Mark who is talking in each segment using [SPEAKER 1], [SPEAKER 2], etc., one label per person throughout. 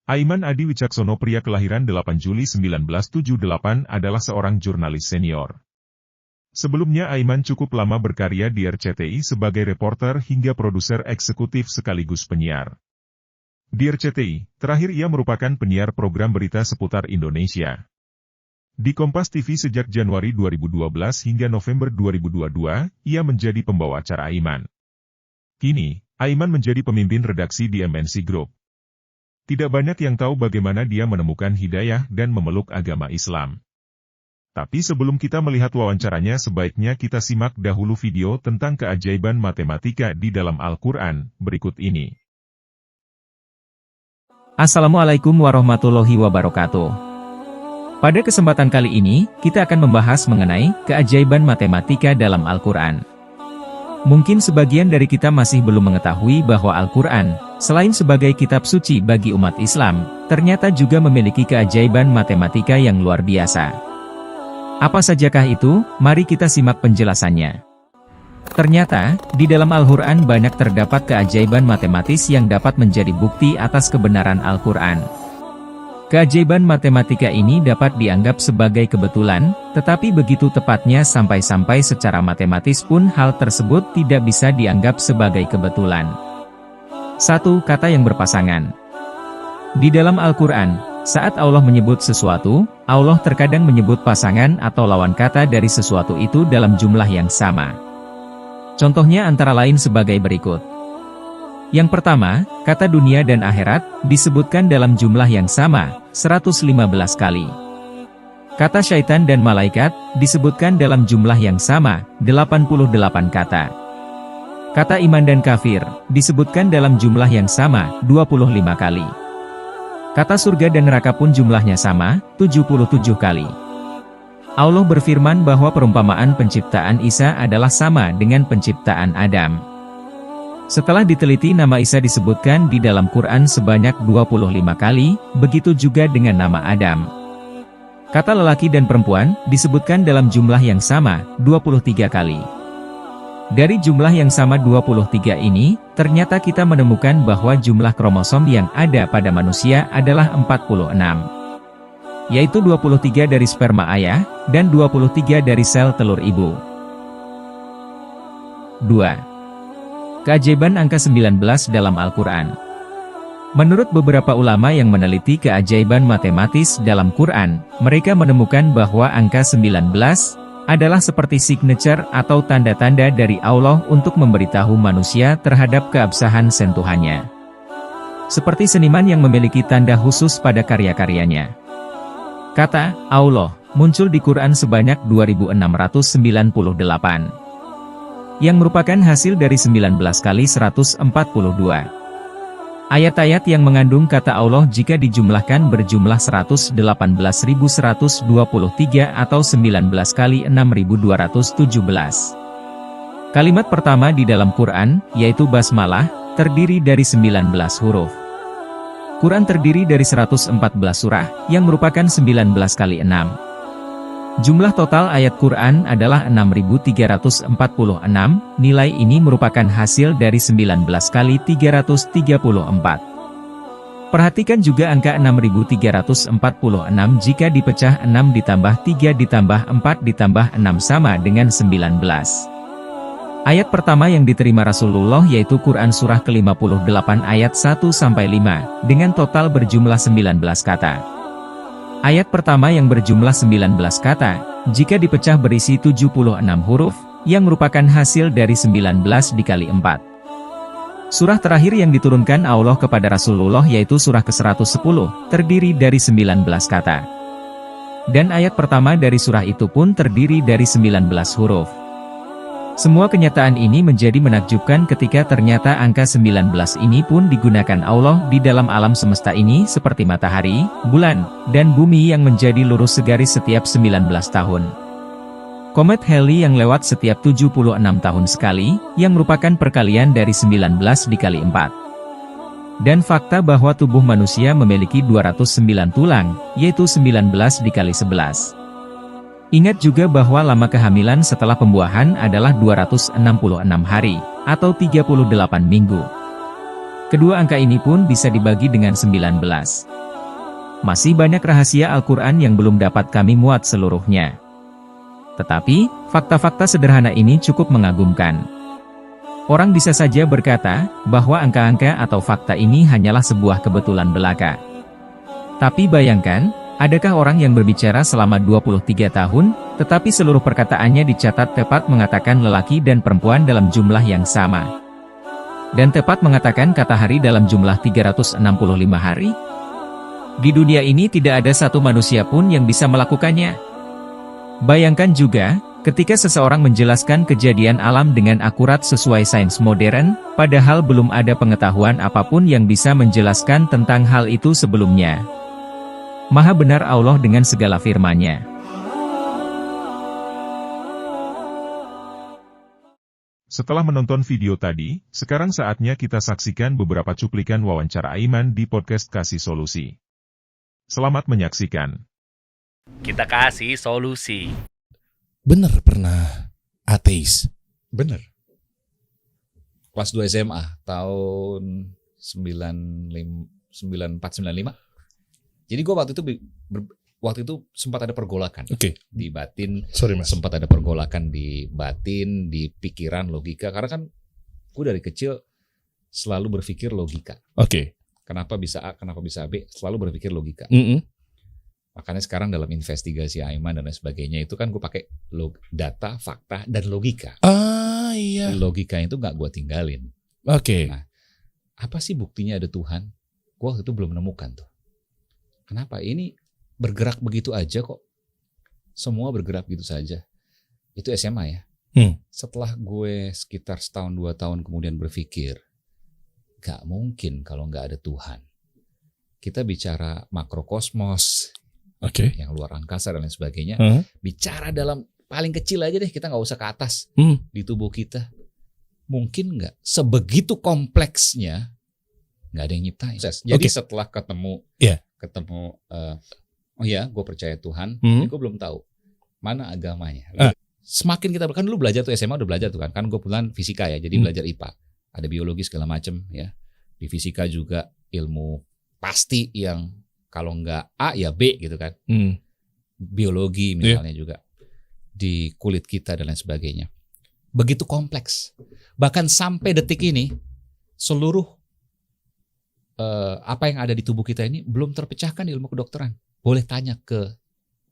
[SPEAKER 1] Aiman Adi Wicaksono, pria kelahiran 8 Juli 1978, adalah seorang jurnalis senior. Sebelumnya Aiman cukup lama berkarya di RCTI sebagai reporter hingga produser eksekutif sekaligus penyiar. Di RCTI, terakhir ia merupakan penyiar program berita seputar Indonesia. Di Kompas TV sejak Januari 2012 hingga November 2022, ia menjadi pembawa acara Aiman. Kini, Aiman menjadi pemimpin redaksi di MNC Group. Tidak banyak yang tahu bagaimana dia menemukan hidayah dan memeluk agama Islam. Tapi sebelum kita melihat wawancaranya, sebaiknya kita simak dahulu video tentang keajaiban matematika di dalam Al-Quran berikut ini.
[SPEAKER 2] Assalamualaikum warahmatullahi wabarakatuh. Pada kesempatan kali ini, kita akan membahas mengenai keajaiban matematika dalam Al-Quran. Mungkin sebagian dari kita masih belum mengetahui bahwa Al-Quran, selain sebagai kitab suci bagi umat Islam, ternyata juga memiliki keajaiban matematika yang luar biasa. Apa sajakah itu? Mari kita simak penjelasannya. Ternyata, di dalam Al-Quran banyak terdapat keajaiban matematis yang dapat menjadi bukti atas kebenaran Al-Quran. Keajaiban matematika ini dapat dianggap sebagai kebetulan, tetapi begitu tepatnya sampai-sampai secara matematis pun hal tersebut tidak bisa dianggap sebagai kebetulan. 1. Kata yang berpasangan. Di dalam Al-Quran, saat Allah menyebut sesuatu, Allah terkadang menyebut pasangan atau lawan kata dari sesuatu itu dalam jumlah yang sama. Contohnya antara lain sebagai berikut. Yang pertama, kata dunia dan akhirat, disebutkan dalam jumlah yang sama, 115 kali. Kata syaitan dan malaikat, disebutkan dalam jumlah yang sama, 88 kata. Kata iman dan kafir, disebutkan dalam jumlah yang sama, 25 kali. Kata surga dan neraka pun jumlahnya sama, 77 kali. Allah berfirman bahwa perumpamaan penciptaan Isa adalah sama dengan penciptaan Adam. Setelah diteliti, nama Isa disebutkan di dalam Quran sebanyak 25 kali, begitu juga dengan nama Adam. Kata lelaki dan perempuan, disebutkan dalam jumlah yang sama, 23 kali. Dari jumlah yang sama 23 ini, ternyata kita menemukan bahwa jumlah kromosom yang ada pada manusia adalah 46. Yaitu 23 dari sperma ayah, dan 23 dari sel telur ibu. 2. Keajaiban angka 19 dalam Al-Quran. Menurut beberapa ulama yang meneliti keajaiban matematis dalam Quran, mereka menemukan bahwa angka 19 adalah seperti signature atau tanda-tanda dari Allah untuk memberitahu manusia terhadap keabsahan sentuhannya. Seperti seniman yang memiliki tanda khusus pada karya-karyanya. Kata Allah muncul di Quran sebanyak 2698. Yang merupakan hasil dari 19 kali 142. Ayat-ayat yang mengandung kata Allah jika dijumlahkan berjumlah 118.123 atau 19 kali 6.217. Kalimat pertama di dalam Quran, yaitu Basmalah, terdiri dari 19 huruf. Quran terdiri dari 114 surah, yang merupakan 19 kali 6. Jumlah total ayat Quran adalah 6.346, nilai ini merupakan hasil dari 19 kali 334. Perhatikan juga angka 6.346 jika dipecah 6 ditambah 3 ditambah 4 ditambah 6 sama dengan 19. Ayat pertama yang diterima Rasulullah yaitu Quran surah ke-58 ayat 1-5, dengan total berjumlah 19 kata. Ayat pertama yang berjumlah 19 kata, jika dipecah berisi 76 huruf, yang merupakan hasil dari 19 dikali 4. Surah terakhir yang diturunkan Allah kepada Rasulullah yaitu surah ke-110, terdiri dari 19 kata. Dan ayat pertama dari surah itu pun terdiri dari 19 huruf. Semua kenyataan ini menjadi menakjubkan ketika ternyata angka 19 ini pun digunakan Allah di dalam alam semesta ini seperti matahari, bulan, dan bumi yang menjadi lurus segaris setiap 19 tahun. Komet Halley yang lewat setiap 76 tahun sekali, yang merupakan perkalian dari 19 dikali 4. Dan fakta bahwa tubuh manusia memiliki 209 tulang, yaitu 19 dikali 11. Ingat juga bahwa lama kehamilan setelah pembuahan adalah 266 hari, atau 38 minggu. Kedua angka ini pun bisa dibagi dengan 19. Masih banyak rahasia Al-Quran yang belum dapat kami muat seluruhnya. Tetapi, fakta-fakta sederhana ini cukup mengagumkan. Orang bisa saja berkata, bahwa angka-angka atau fakta ini hanyalah sebuah kebetulan belaka. Tapi bayangkan, adakah orang yang berbicara selama 23 tahun, tetapi seluruh perkataannya dicatat tepat mengatakan lelaki dan perempuan dalam jumlah yang sama. Dan tepat mengatakan kata hari dalam jumlah 365 hari? Di dunia ini tidak ada satu manusia pun yang bisa melakukannya. Bayangkan juga, ketika seseorang menjelaskan kejadian alam dengan akurat sesuai sains modern, padahal belum ada pengetahuan apapun yang bisa menjelaskan tentang hal itu sebelumnya. Maha benar Allah dengan segala firman-Nya.
[SPEAKER 1] Setelah menonton video tadi, sekarang saatnya kita saksikan beberapa cuplikan wawancara Aiman di podcast Kasih Solusi. Selamat menyaksikan.
[SPEAKER 3] Kita kasih solusi.
[SPEAKER 4] Bener pernah ateis?
[SPEAKER 5] Bener. Kelas 2 SMA tahun 94-95. Jadi gue waktu itu sempat ada pergolakan.
[SPEAKER 4] Oke.
[SPEAKER 5] Di batin.
[SPEAKER 4] Sorry mas.
[SPEAKER 5] Sempat ada pergolakan di batin, di pikiran, logika. Karena kan gue dari kecil selalu berpikir logika.
[SPEAKER 4] Oke.
[SPEAKER 5] Kenapa bisa A, kenapa bisa B, selalu berpikir logika. Makanya sekarang dalam investigasi Aiman dan lain sebagainya itu kan gue pakai data, fakta, dan logika.
[SPEAKER 4] Ah iya.
[SPEAKER 5] Logika itu gak gue tinggalin.
[SPEAKER 4] Oke.
[SPEAKER 5] Nah, apa sih buktinya ada Tuhan? Gue waktu itu belum menemukan tuh. Kenapa? Ini bergerak begitu aja kok. Semua bergerak gitu saja. Itu SMA ya. Setelah gue sekitar setahun 2 tahun kemudian berpikir, gak mungkin kalau gak ada Tuhan. Kita bicara makrokosmos, yang luar angkasa dan lain sebagainya. Bicara dalam paling kecil aja deh, kita gak usah ke atas di tubuh kita. Mungkin gak sebegitu kompleksnya gak ada yang nyiptain. Jadi setelah ketemu gue percaya Tuhan, tapi gue belum tahu mana agamanya. Semakin kita kan dulu belajar tuh SMA udah belajar tuh kan gue pulang fisika ya, jadi belajar IPA, ada biologi segala macem ya. Di fisika juga ilmu pasti yang kalau nggak A ya B gitu kan. Biologi misalnya juga di kulit kita dan lain sebagainya. Begitu kompleks. Bahkan sampai detik ini seluruh apa yang ada di tubuh kita ini belum terpecahkan di ilmu kedokteran. Boleh tanya ke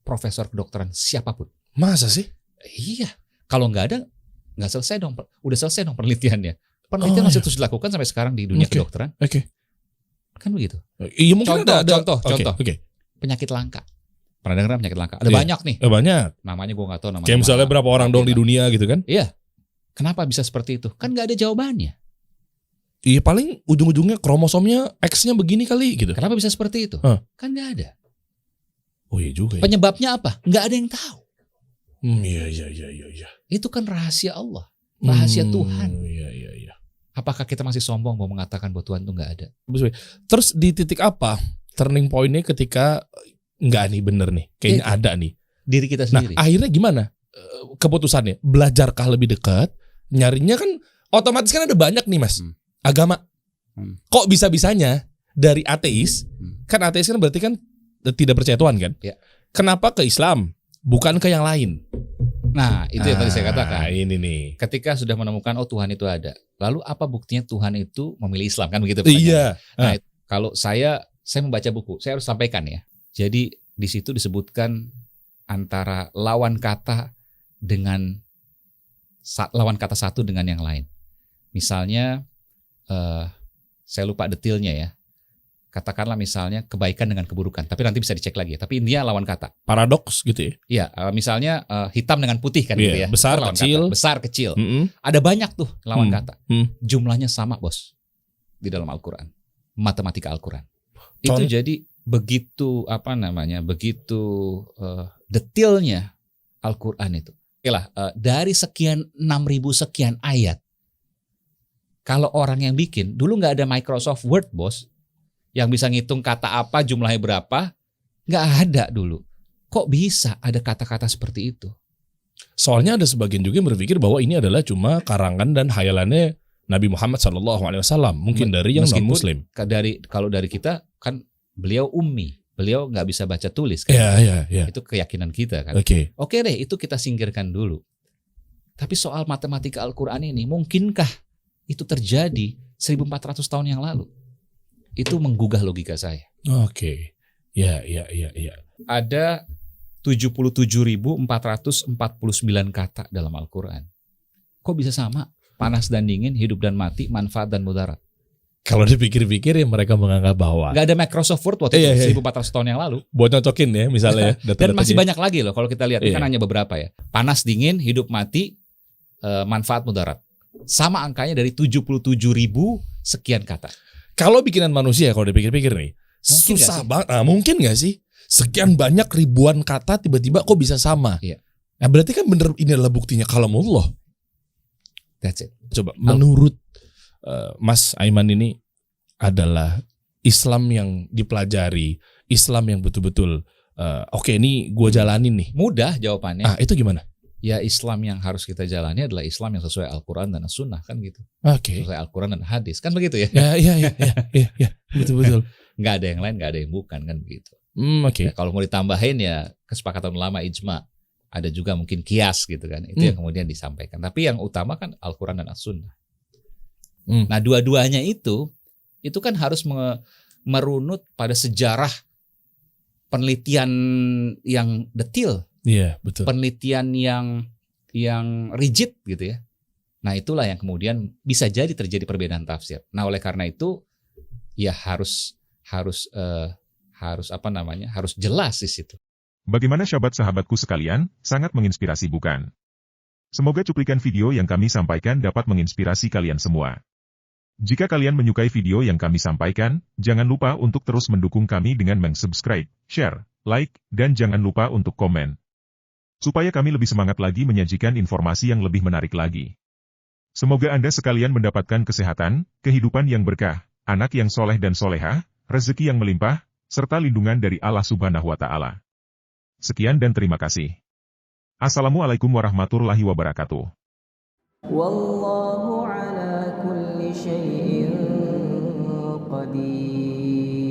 [SPEAKER 5] profesor kedokteran siapapun.
[SPEAKER 4] Masa sih?
[SPEAKER 5] Iya. Kalau nggak ada, nggak selesai dong. Udah selesai dong penelitiannya. Penelitian masih terus dilakukan sampai sekarang di dunia kedokteran. Kan begitu.
[SPEAKER 4] Iya mungkin
[SPEAKER 5] contoh.
[SPEAKER 4] Penyakit
[SPEAKER 5] langka. Pernah dengar penyakit langka? Ada banyak nih.
[SPEAKER 4] Banyak.
[SPEAKER 5] Namanya gue nggak tahu namanya.
[SPEAKER 4] Kayak misalnya berapa orang dong di dunia gitu kan?
[SPEAKER 5] Iya. Kenapa bisa seperti itu? Kan nggak ada jawabannya.
[SPEAKER 4] Iya paling ujung-ujungnya kromosomnya X-nya begini kali gitu.
[SPEAKER 5] Kenapa bisa seperti itu? Kan nggak ada.
[SPEAKER 4] Oh iya juga ya.
[SPEAKER 5] Penyebabnya apa? Nggak ada yang tahu.
[SPEAKER 4] Iya.
[SPEAKER 5] Itu kan rahasia Allah. Rahasia Tuhan.
[SPEAKER 4] Iya.
[SPEAKER 5] Apakah kita masih sombong mau mengatakan bahwa Tuhan itu nggak ada?
[SPEAKER 4] Terus di titik apa turning point-nya ketika nggak nih bener nih? Kayaknya ada nih.
[SPEAKER 5] Diri kita sendiri.
[SPEAKER 4] Nah akhirnya gimana keputusannya? Belajarkah lebih dekat? Nyarinya kan otomatis kan ada banyak nih mas. Agama. Kok bisa-bisanya dari ateis, kan ateis kan berarti kan tidak percaya Tuhan kan?
[SPEAKER 5] Ya.
[SPEAKER 4] Kenapa ke Islam? Bukan ke yang lain.
[SPEAKER 5] Nah, itu yang tadi saya katakan.
[SPEAKER 4] Ini nih.
[SPEAKER 5] Ketika sudah menemukan Tuhan itu ada. Lalu apa buktinya Tuhan itu memilih Islam kan begitu?
[SPEAKER 4] Iya.
[SPEAKER 5] Nah, kalau saya membaca buku, saya harus sampaikan ya. Jadi di situ disebutkan antara lawan kata satu dengan yang lain. Misalnya saya lupa detailnya ya. Katakanlah misalnya kebaikan dengan keburukan, tapi nanti bisa dicek lagi. Tapi intinya lawan kata.
[SPEAKER 4] Paradoks gitu ya?
[SPEAKER 5] Iya, misalnya hitam dengan putih kan gitu ya.
[SPEAKER 4] Besar kecil.
[SPEAKER 5] Besar kecil. Ada banyak tuh lawan kata. Jumlahnya sama bos di dalam Al-Quran, matematika Al-Quran. Itu jadi begitu begitu detailnya Al-Quran itu. Dari sekian 6.000 sekian ayat. Kalau orang yang bikin, dulu nggak ada Microsoft Word bos. Yang bisa ngitung kata apa, jumlahnya berapa, nggak ada dulu. Kok bisa ada kata-kata seperti itu?
[SPEAKER 4] Soalnya ada sebagian juga yang berpikir bahwa ini adalah cuma karangan dan hayalannya Nabi Muhammad SAW, mungkin dari yang
[SPEAKER 5] Meskipun
[SPEAKER 4] non-Muslim.
[SPEAKER 5] Kalau dari kita kan beliau ummi, beliau nggak bisa baca tulis kan.
[SPEAKER 4] Iya.
[SPEAKER 5] Itu keyakinan kita kan.
[SPEAKER 4] Oke.
[SPEAKER 5] Oke deh, itu kita singkirkan dulu. Tapi soal matematika Al-Quran ini, mungkinkah itu terjadi 1400 tahun yang lalu? Itu menggugah logika saya.
[SPEAKER 4] Oke. Ya.
[SPEAKER 5] Ada 77.449 kata dalam Al-Quran. Kok bisa sama? Panas dan dingin, hidup dan mati, manfaat dan mudarat.
[SPEAKER 4] Kalau dipikir-pikir ya mereka menganggap bahwa
[SPEAKER 5] Gak ada Microsoft Word waktu itu 1400 tahun yang lalu.
[SPEAKER 4] buat nyocokin ya misalnya ya,
[SPEAKER 5] Dan masih banyak lagi loh kalau kita lihat. Ini
[SPEAKER 4] Iya.
[SPEAKER 5] kan hanya beberapa ya. Panas dingin, hidup mati, manfaat mudarat. Sama angkanya dari 77.000 sekian kata.
[SPEAKER 4] Kalau bikinan manusia kalau dipikir-pikir nih
[SPEAKER 5] Mungkin
[SPEAKER 4] susah
[SPEAKER 5] nggak sih?
[SPEAKER 4] banget. Nah, mungkin nggak sih sekian banyak ribuan kata tiba-tiba kok bisa sama?
[SPEAKER 5] Iya.
[SPEAKER 4] Nah, berarti kan bener ini adalah buktinya kalamullah.
[SPEAKER 5] That's it.
[SPEAKER 4] Coba menurut Mas Aiman ini adalah Islam yang dipelajari, Islam yang betul-betul oke ini gue jalanin nih.
[SPEAKER 5] Mudah jawabannya.
[SPEAKER 4] Itu gimana?
[SPEAKER 5] Ya Islam yang harus kita jalani adalah Islam yang sesuai Al-Quran dan As-Sunnah kan gitu.
[SPEAKER 4] Oke.
[SPEAKER 5] Sesuai Al-Quran dan hadis kan begitu ya.
[SPEAKER 4] Ya, betul-betul.
[SPEAKER 5] Nggak ada yang lain, nggak ada yang bukan kan begitu.
[SPEAKER 4] Oke.
[SPEAKER 5] Ya, kalau mau ditambahin ya kesepakatan ulama ijma. Ada juga mungkin kias gitu kan. Itu yang kemudian disampaikan. Tapi yang utama kan Al-Quran dan As-Sunnah. Nah dua-duanya itu kan harus merunut pada sejarah penelitian yang detail.
[SPEAKER 4] Iya, betul.
[SPEAKER 5] Penelitian yang rigid gitu ya. Nah itulah yang kemudian bisa jadi terjadi perbedaan tafsir. Nah oleh karena itu ya harus jelas di situ.
[SPEAKER 1] Bagaimana sahabat-sahabatku sekalian, sangat menginspirasi bukan? Semoga cuplikan video yang kami sampaikan dapat menginspirasi kalian semua. Jika kalian menyukai video yang kami sampaikan, jangan lupa untuk terus mendukung kami dengan subscribe, share, like, dan jangan lupa untuk komen. Supaya kami lebih semangat lagi menyajikan informasi yang lebih menarik lagi. Semoga Anda sekalian mendapatkan kesehatan, kehidupan yang berkah, anak yang soleh dan solehah, rezeki yang melimpah, serta lindungan dari Allah Subhanahu wa Ta'ala. Sekian dan terima kasih. Assalamualaikum warahmatullahi wabarakatuh.
[SPEAKER 6] Wallahu ala kulli syai'in qadir.